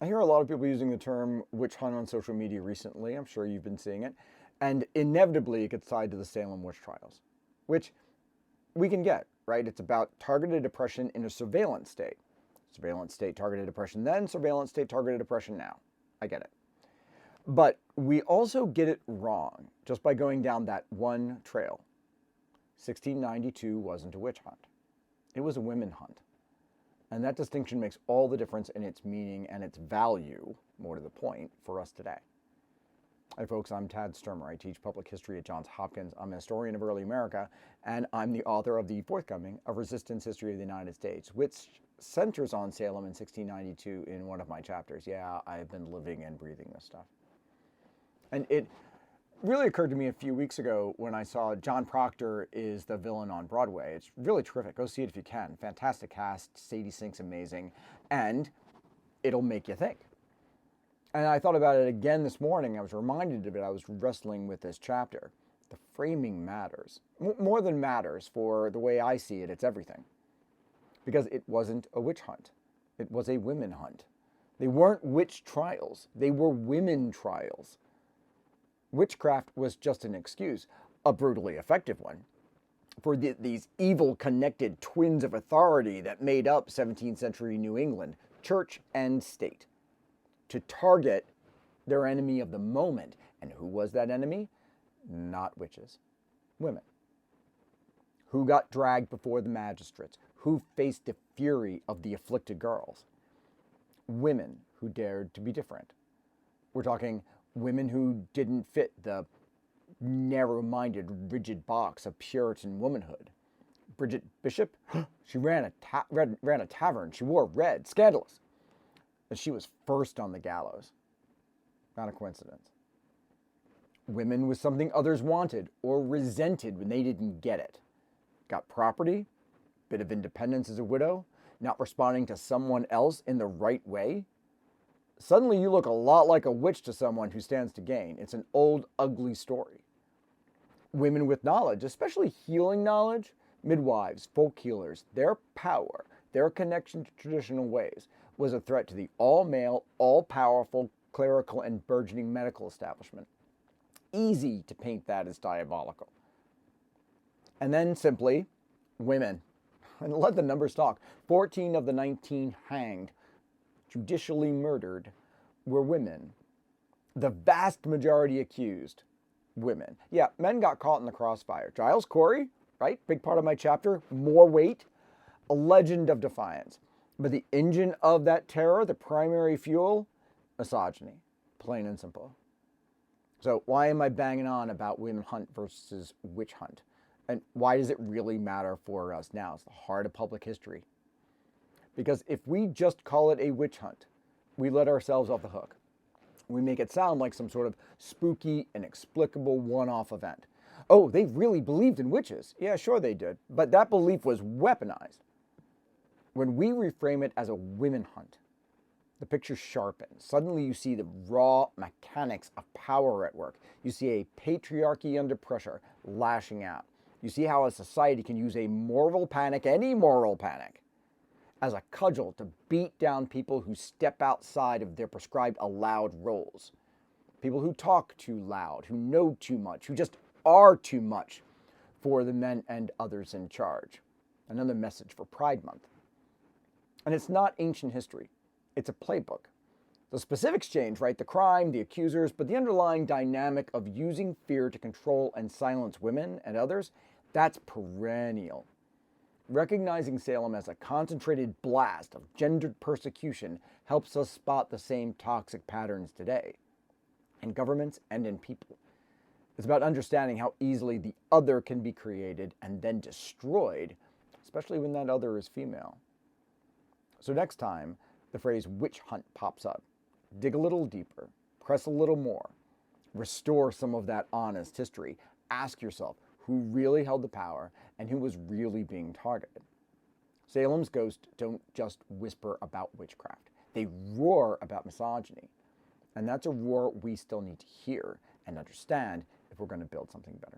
I hear a lot of people using the term witch hunt on social media recently. I'm sure you've been seeing it. And inevitably, it gets tied to the Salem Witch Trials, which we can get, right? It's about targeted oppression in a surveillance state. Surveillance state, targeted oppression then, surveillance state, targeted oppression now. I get it. But we also get it wrong just by going down that one trail. 1692 wasn't a witch hunt. It was a women hunt. And that distinction makes all the difference in its meaning and its value, more to the point, for us today. Hi folks, I'm Tad Stoermer. I teach public history at Johns Hopkins. I'm a historian of early America, and I'm the author of the forthcoming A Resistance History of the United States, which centers on Salem in 1692 in one of my chapters. Yeah, I've been living and breathing this stuff. And it really occurred to me a few weeks ago when I saw John Proctor is the villain on Broadway. It's really terrific. Go see it if you can. Fantastic cast. Sadie Sink's amazing. And it'll make you think. And I thought about it again this morning. I was reminded of it. I was wrestling with this chapter. The framing matters. More than matters for the way I see it. It's everything. Because it wasn't a witch hunt. It was a women hunt. They weren't witch trials. They were women trials. Witchcraft was just an excuse, a brutally effective one, for these evil connected twins of authority that made up 17th century New England, church and state, to target their enemy of the moment. And who was that enemy? Not witches, women. Who got dragged before the magistrates? Who faced the fury of the afflicted girls? Women who dared to be different. We're talking women who didn't fit the narrow-minded, rigid box of Puritan womanhood. Bridget Bishop, she ran a tavern. She wore red, scandalous. And she was first on the gallows. Not a coincidence. Women with something others wanted or resented when they didn't get it. Got property, bit of independence as a widow, not responding to someone else in the right way. Suddenly you look a lot like a witch to someone who stands to gain. It's an old, ugly story. Women with knowledge, especially healing knowledge, midwives, folk healers, their power, their connection to traditional ways was a threat to the all-male, all-powerful, clerical, and burgeoning medical establishment. Easy to paint that as diabolical. And then simply, women. And let the numbers talk. 14 of the 19 hanged, judicially murdered, were women. The vast majority accused, women. Yeah, men got caught in the crossfire. Giles Corey, right? Big part of my chapter. More weight. A legend of defiance. But the engine of that terror, the primary fuel, misogyny. Plain and simple. So why am I banging on about women hunt versus witch hunt? And why does it really matter for us now? It's the heart of public history. Because if we just call it a witch hunt, we let ourselves off the hook. We make it sound like some sort of spooky, inexplicable one-off event. Oh, they really believed in witches. Yeah, sure they did. But that belief was weaponized. When we reframe it as a women hunt, the picture sharpens. Suddenly you see the raw mechanics of power at work. You see a patriarchy under pressure, lashing out. You see how a society can use a moral panic, any moral panic, as a cudgel to beat down people who step outside of their prescribed allowed roles. People who talk too loud, who know too much, who just are too much for the men and others in charge. Another message for Pride Month. And it's not ancient history. It's a playbook. The specifics change, right? The crime, the accusers, but the underlying dynamic of using fear to control and silence women and others, that's perennial. Recognizing Salem as a concentrated blast of gendered persecution helps us spot the same toxic patterns today, in governments and in people. It's about understanding how easily the other can be created and then destroyed, especially when that other is female. So next time the phrase witch hunt pops up, dig a little deeper, press a little more, restore some of that honest history. Ask yourself, who really held the power and who was really being targeted? Salem's ghosts don't just whisper about witchcraft. They roar about misogyny. And that's a roar we still need to hear and understand if we're going to build something better.